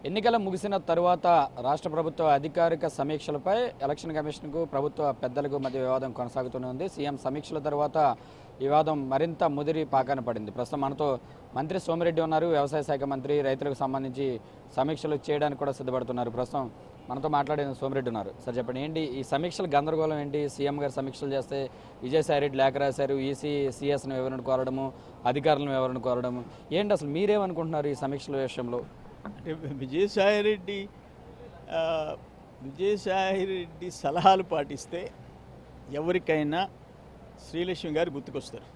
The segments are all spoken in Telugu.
ఎన్నికల ముగిసిన తరువాత రాష్ట్ర ప్రభుత్వ అధికారిక సమీక్షలపై ఎలక్షన్ కమిషన్కు ప్రభుత్వ పెద్దలకు మధ్య వివాదం కొనసాగుతూనే ఉంది. సీఎం సమీక్షల తర్వాత వివాదం మరింత ముదిరి పాకాన పడింది. ప్రస్తుతం మనతో మంత్రి సోమిరెడ్డి ఉన్నారు. వ్యవసాయ శాఖ మంత్రి, రైతులకు సంబంధించి సమీక్షలు చేయడానికి కూడా సిద్ధపడుతున్నారు. ప్రస్తుతం మనతో మాట్లాడిన సోమిరెడ్డి ఉన్నారు. సార్ చెప్పండి, ఏంటి ఈ సమీక్షల గందరగోళం ఏంటి? సీఎం గారు సమీక్షలు చేస్తే విజయసాయిరెడ్డి లేఖ రాశారు, ఈసీ సిఎస్ను వివరణ కోరడము, అధికారులను వివరణ కోరడము, ఏంటి అసలు మీరేమనుకుంటున్నారు ఈ సమీక్షల విషయంలో? అంటే విజయసాయిరెడ్డి సలహాలు పాటిస్తే ఎవరికైనా శ్రీలక్ష్మి గారు గుర్తుకొస్తారు.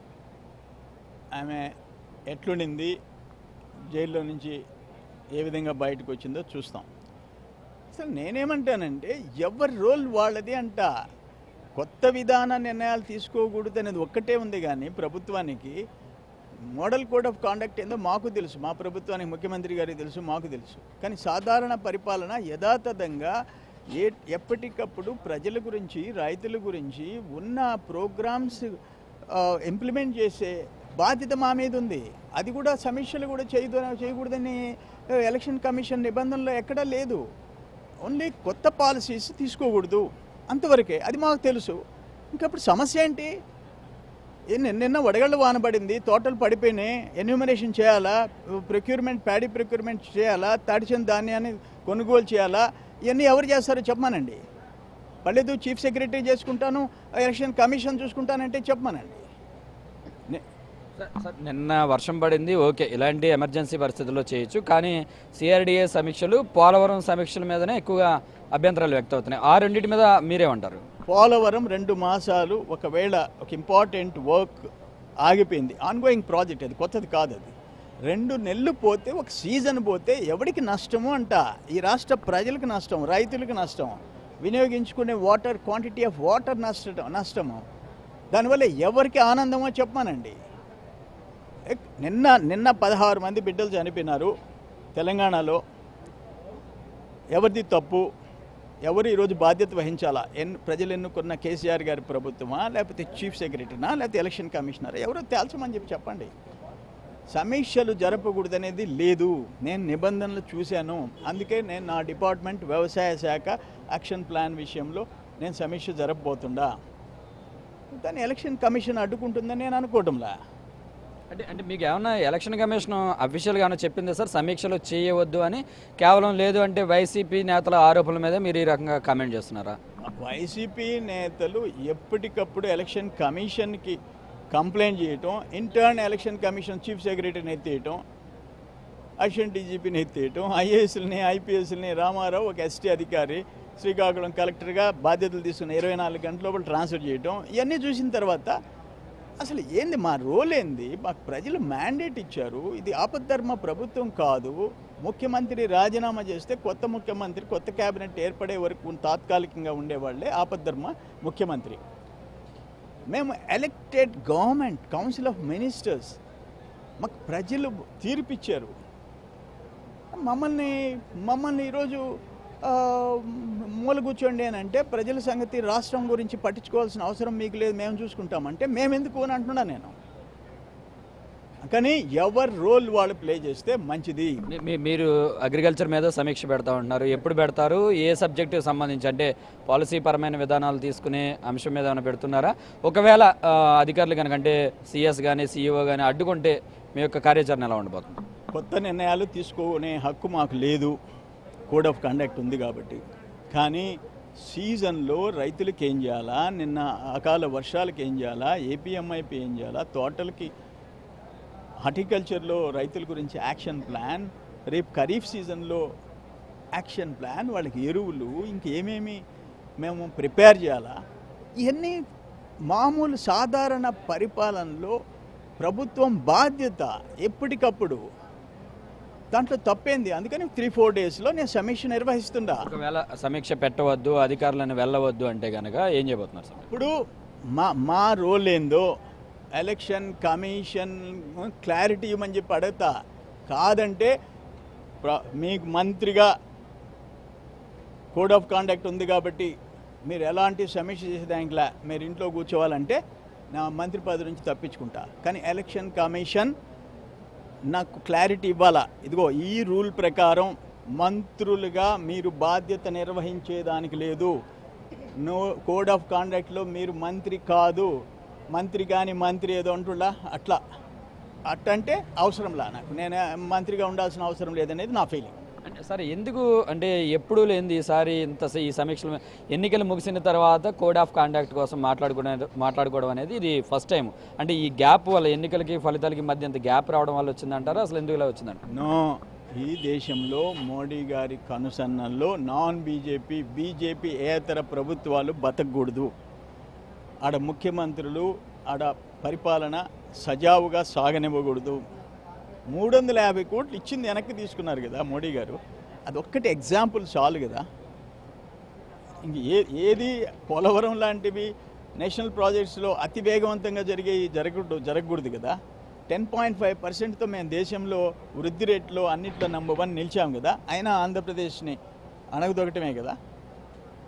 ఆమె ఎట్లుండింది, జైల్లో నుంచి ఏ విధంగా బయటకు వచ్చిందో చూస్తాం. అసలు నేనేమంటానంటే ఎవరి రోల్ వాళ్ళది అంట. కొత్త విధాన నిర్ణయాలు తీసుకోకూడదు అనేది ఒక్కటే ఉంది, కానీ ప్రభుత్వానికి మోడల్ కోడ్ ఆఫ్ కాండక్ట్ ఏందో మాకు తెలుసు, మా ప్రభుత్వానికి ముఖ్యమంత్రి గారికి తెలుసు, మాకు తెలుసు. కానీ సాధారణ పరిపాలన యథాతథంగా ఎప్పటికప్పుడు ప్రజల గురించి, రైతుల గురించి ఉన్న ప్రోగ్రామ్స్ ఇంప్లిమెంట్ చేసే బాధ్యత మా మీద ఉంది. అది కూడా సమీక్షలు కూడా చేయకూడదని ఎలక్షన్ కమిషన్ నిబంధనలో ఎక్కడా లేదు. ఓన్లీ కొత్త పాలసీస్ తీసుకోకూడదు అంతవరకే, అది మాకు తెలుసు. ఇంకప్పుడు సమస్య ఏంటి? నిన్న వడగళ్ళు వానబడింది, తోటలు పడిపోయినాయి, ఎన్యూమరేషన్ చేయాలా, ప్యాడీ ప్రొక్యూర్మెంట్ చేయాలా, తడిచిన ధాన్యాన్ని కొనుగోలు చేయాలా, ఇవన్నీ ఎవరు చేస్తారో చెప్పమానండి. పల్లెదు చీఫ్ సెక్రటరీ చేసుకుంటాను, ఎలక్షన్ కమిషన్ చూసుకుంటానంటే చెప్పమానండి. నిన్న వర్షం పడింది, ఓకే, ఇలాంటి ఎమర్జెన్సీ పరిస్థితుల్లో చేయొచ్చు. కానీ సిఆర్డీఏ సమీక్షలు, పోలవరం సమీక్షల మీదనే ఎక్కువగా అభ్యంతరాలు వ్యక్తమవుతున్నాయి. ఆ రెండింటి మీద మీరేమంటారు? పోలవరం 2 మాసాలు ఒకవేళ ఒక ఇంపార్టెంట్ వర్క్ ఆగిపోయింది, ఆన్గోయింగ్ ప్రాజెక్ట్, అది కొత్తది కాదు. అది 2 నెలలు పోతే, ఒక సీజన్ పోతే ఎవరికి నష్టము అంట? ఈ రాష్ట్ర ప్రజలకు నష్టం, రైతులకు నష్టం, వినియోగించుకునే వాటర్ క్వాంటిటీ ఆఫ్ వాటర్ నష్టము. దానివల్ల ఎవరికి ఆనందమో చెప్పానండి. నిన్న 16 మంది బిడ్డలు చనిపోయినారు తెలంగాణలో. ఎవరిది తప్పు? ఎవరు ఈరోజు బాధ్యత వహించాలా? ప్రజలు ఎన్నుకున్న కేసీఆర్ గారి ప్రభుత్వమా, లేకపోతే చీఫ్ సెక్రటరీనా, లేకపోతే ఎలక్షన్ కమిషనరా? ఎవరో తేల్చమని చెప్పండి. సమీక్షలు జరపకూడదనేది లేదు. నేను నిబంధనలు చూశాను, అందుకే నేను నా డిపార్ట్మెంట్ వ్యవసాయ శాఖ యాక్షన్ ప్లాన్ విషయంలో నేను సమీక్ష జరపబోతుండా. దాన్ని ఎలక్షన్ కమిషన్ అడ్డుకుంటుందని నేను అనుకోవటంలా. అంటే మీకు ఏమన్నా ఎలక్షన్ కమిషన్ అఫీషియల్గా ఏమైనా చెప్పింది సార్ సమీక్షలు చేయవద్దు అని? కేవలం లేదు అంటే వైసీపీ నేతల ఆరోపణల మీద మీరు ఈ రకంగా కామెంట్ చేస్తున్నారా? వైసీపీ నేతలు ఎప్పటికప్పుడు ఎలక్షన్ కమిషన్కి కంప్లైంట్ చేయటం, ఇంటర్న్ ఎలక్షన్ కమిషన్ చీఫ్ సెక్రటరీని ఎత్తేయటం, అసిస్టెంట్ డీజీపీని ఎత్తేయటం, ఐఏఎస్ని, ఐపీఎస్ని, రామారావు ఒక ఎస్టీ అధికారి శ్రీకాకుళం కలెక్టర్గా బాధ్యతలు తీసుకున్న 24 గంటల లోపల ట్రాన్స్ఫర్ చేయటం, ఇవన్నీ చూసిన తర్వాత అసలు ఏంది మా రోల్ ఏంది? మాకు ప్రజలు మ్యాండేట్ ఇచ్చారు. ఇది ఆపద్ధర్మ ప్రభుత్వం కాదు. ముఖ్యమంత్రి రాజీనామా చేస్తే కొత్త ముఖ్యమంత్రి, కొత్త క్యాబినెట్ ఏర్పడే వరకు తాత్కాలికంగా ఉండేవాళ్లే ఆపద్ధర్మ ముఖ్యమంత్రి. మేము elected government, council of ministers, మాకు ప్రజలు తీర్పిచ్చారు. మమ్మల్ని ఈరోజు మూల కూర్చోండి అని అంటే, ప్రజల సంగతి, రాష్ట్రం గురించి పట్టించుకోవాల్సిన అవసరం మీకు లేదు, మేము చూసుకుంటామంటే మేమెందుకు అని అంటున్నా నేను. కానీ ఎవరి రోల్ వాళ్ళు ప్లే చేస్తే మంచిది. మీరు అగ్రికల్చర్ మీద సమీక్ష పెడతా ఉంటున్నారు, ఎప్పుడు పెడతారు? ఏ సబ్జెక్టుకి సంబంధించి, అంటే పాలసీ పరమైన విధానాలు తీసుకునే అంశం మీద ఏమైనా పెడుతున్నారా? ఒకవేళ అధికారులు కనుక, అంటే సిఎస్ కానీ సిఇఓ కానీ అడ్డుకుంటే మీ యొక్క కార్యాచరణ ఎలా ఉండబోతుంది? కొత్త నిర్ణయాలు తీసుకునే హక్కు మాకు లేదు, కోడ్ ఆఫ్ కండక్ట్ ఉంది కాబట్టి. కానీ సీజన్లో రైతులకి ఏం చేయాలా, నిన్న అకాల వర్షాలకి ఏం చేయాలా, ఏపీఎంఐపి ఏం చేయాలా, తోటలకి, హార్టికల్చర్లో రైతుల గురించి యాక్షన్ ప్లాన్, రేపు ఖరీఫ్ సీజన్లో యాక్షన్ ప్లాన్, వాళ్ళకి ఎరువులు, ఇంకేమేమి మేము ప్రిపేర్ చేయాలా, ఇవన్నీ మామూలు సాధారణ పరిపాలనలో ప్రభుత్వం బాధ్యత. ఎప్పటికప్పుడు దాంట్లో తప్పేంది? అందుకని 3-4 డేస్లో నేను సమీక్ష నిర్వహిస్తుండా. ఒకవేళ సమీక్ష పెట్టవద్దు, అధికారులను వెళ్ళవద్దు అంటే కనుక ఏం చేయబోతున్నారు సార్? ఇప్పుడు మా రోల్ ఏందో ఎలక్షన్ కమిషన్ క్లారిటీ ఇవ్వమని చెప్పి అడుగుతా. కాదంటే మీకు మంత్రిగా కోడ్ ఆఫ్ కాండక్ట్ ఉంది కాబట్టి మీరు ఎలాంటి సమీక్ష చేసేదానికిలా మీరు ఇంట్లో కూర్చోవాలంటే నా మంత్రి పదవి నుంచి తప్పించుకుంటా. కానీ ఎలక్షన్ కమిషన్ నాకు క్లారిటీ ఇవ్వాలా, ఇదిగో ఈ రూల్ ప్రకారం మంత్రులుగా మీరు బాధ్యత నిర్వహించేదానికి లేదు. నో కోడ్ ఆఫ్ కాండక్ట్లో మీరు మంత్రి కాదు, మంత్రి కానీ మంత్రి ఏదో అంటున్నా అట్టంటే అవసరంలా, నేను మంత్రిగా ఉండాల్సిన అవసరం లేదనేది నా ఫీలింగ్. అంటే సరే ఎందుకు అంటే ఎప్పుడు లేనిది ఈసారి ఈ సమీక్షలు ఎన్నికలు ముగిసిన తర్వాత కోడ్ ఆఫ్ కాండక్ట్ కోసం మాట్లాడుకోవడం అనేది ఇది ఫస్ట్ టైం. అంటే ఈ గ్యాప్ వల్ల ఎన్నికలకి ఫలితాలకి మధ్య ఎంత గ్యాప్ రావడం వల్ల వచ్చిందంటారా, అసలు ఎందుకు ఇలా వచ్చిందంట? నో, ఈ దేశంలో మోడీ గారి కనుసన్నల్లో బీజేపీ ఏతర ప్రభుత్వాలు బతకూడదు. ఆడ ముఖ్యమంత్రులు ఆడ పరిపాలన సజావుగా సాగనివ్వకూడదు. 350 కోట్లు ఇచ్చింది వెనక్కి తీసుకున్నారు కదా మోడీ గారు, అదొక్కటి ఎగ్జాంపుల్ చాలు కదా. ఇంక ఏది పోలవరం లాంటివి నేషనల్ ప్రాజెక్ట్స్లో అతి వేగవంతంగా జరగకూడదు కదా. 10.5%తో మేము దేశంలో వృద్ధి రేట్లో అన్నిట్లో నంబర్ 1 నిలిచాం కదా. అయినా ఆంధ్రప్రదేశ్ని అణగదొక్కటమే కదా.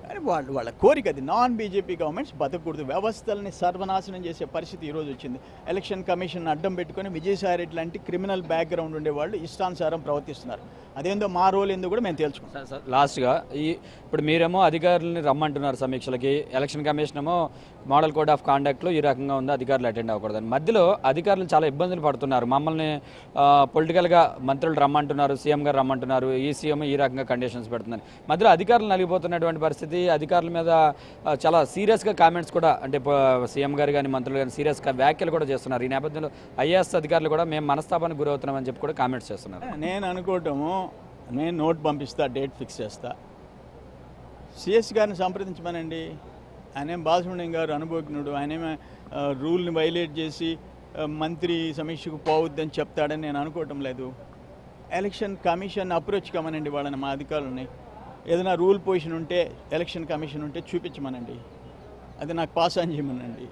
కానీ వాళ్ళ కోరిక అది. బీజేపీ గవర్నమెంట్స్ బతకూడదు, వ్యవస్థల్ని సర్వనాశనం చేసే పరిస్థితి ఈరోజు వచ్చింది. ఎలక్షన్ కమిషన్ అడ్డం పెట్టుకొని విజయసాయి రెడ్డి లాంటి క్రిమినల్ బ్యాక్గ్రౌండ్ ఉండేవాళ్ళు ఇష్టానుసారం ప్రవర్తిస్తున్నారు. అదేందో మా రోల్ ఏందో కూడా మేము తెలుసుకుంటాం. సార్ లాస్ట్గా ఇప్పుడు మీరేమో అధికారులని రమ్మంటున్నారు సమీక్షలకి, ఎలక్షన్ కమిషన్ ఏమో మోడల్ కోడ్ ఆఫ్ కాండక్ట్లో ఈ రకంగా ఉంది, అధికారులు అటెండ్ అవ్వకూడదని. మధ్యలో అధికారులు చాలా ఇబ్బందులు పడుతున్నారు. మమ్మల్ని పొలిటికల్గా మంత్రులు రమ్మంటున్నారు, సీఎం గారు రమ్మంటున్నారు, ఈ సీఎం ఈ రకంగా కండిషన్స్ పెడుతున్నారు. మధ్యలో అధికారులు నలిగిపోతున్నటువంటి పరిస్థితి. అధికారుల మీద చాలా సీరియస్గా కామెంట్స్ కూడా, అంటే సీఎం గారు కానీ మంత్రులు కానీ సీరియస్గా వ్యాఖ్యలు కూడా చేస్తున్నారు. ఈ నేపథ్యంలో ఐఏఎస్ అధికారులు కూడా మేము మనస్తాపానికి గురవుతున్నామని చెప్పి కూడా కామెంట్స్ చేస్తున్నారు. నేను అనుకోవటము, నేను నోట్ పంపిస్తా, డేట్ ఫిక్స్ చేస్తా, సిఎస్ గారిని సంప్రదించమనండి. ఆయనేం బాలసుబ్రహ్మణ్యం గారు అనుభవజ్ఞుడు, ఆయనేమో రూల్ని వైలేట్ చేసి మంత్రి సమీక్షకు పోవద్దని చెప్తాడని నేను అనుకోవటం లేదు. ఎలక్షన్ కమిషన్ అప్రోచ్ కమనండి వాళ్ళని, మా అధికారులని. ఏదైనా రూల్ పొజిషన్ ఉంటే, ఎలక్షన్ కమిషన్ ఉంటే చూపించమనండి, అది నాకు పాస్ ఆన్ చేయమనండి.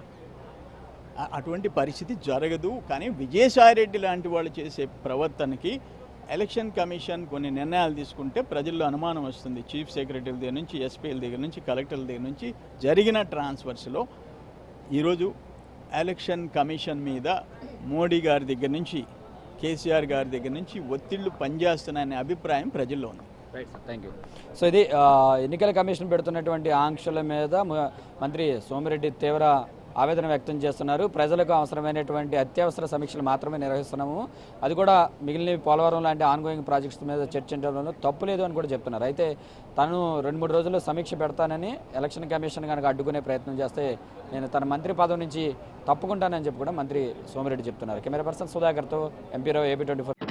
అటువంటి పరిస్థితి జరగదు. కానీ విజయసాయి రెడ్డి లాంటి వాళ్ళు చేసే ప్రవర్తనకి ఎలక్షన్ కమిషన్ కొన్ని నిర్ణయాలు తీసుకుంటే ప్రజల్లో అనుమానం వస్తుంది. చీఫ్ సెక్రటరీల దగ్గర నుంచి, ఎస్పీల దగ్గర నుంచి, కలెక్టర్ల దగ్గర నుంచి జరిగిన ట్రాన్స్ఫర్స్లో ఈరోజు ఎలక్షన్ కమిషన్ మీద మోడీ గారి దగ్గర నుంచి, కేసీఆర్ గారి దగ్గర నుంచి ఒత్తిళ్లు పనిచేస్తున్నాయనే అభిప్రాయం ప్రజల్లో ఉంది. Right sir, thank you. So ఇది ఎన్నికల కమిషన్ పెడుతున్నటువంటి ఆంక్షల మీద మంత్రి సోమిరెడ్డి తీవ్ర ఆవేదన వ్యక్తం చేస్తున్నారు. ప్రజలకు అవసరమైనటువంటి అత్యవసర సమీక్షలు మాత్రమే నిర్వహిస్తున్నాము, అది కూడా మిగిలిన పోలవరం లాంటి ఆన్గోయింగ్ ప్రాజెక్ట్స్ మీద చర్చించడంలో తప్పు లేదు అని కూడా చెప్తున్నారు. అయితే తను 2-3 రోజుల్లో సమీక్ష పెడతానని ఎలక్షన్ కమిషన్ కనుక అడ్డుకునే ప్రయత్నం చేస్తే నేను తన మంత్రి పదవి నుంచి తప్పుకుంటానని చెప్పి కూడా మంత్రి సోమిరెడ్డి చెప్తున్నారు. కెమెరా పర్సన్ సుధాకర్తో ఎంపీ రావు, ఏపీ 24.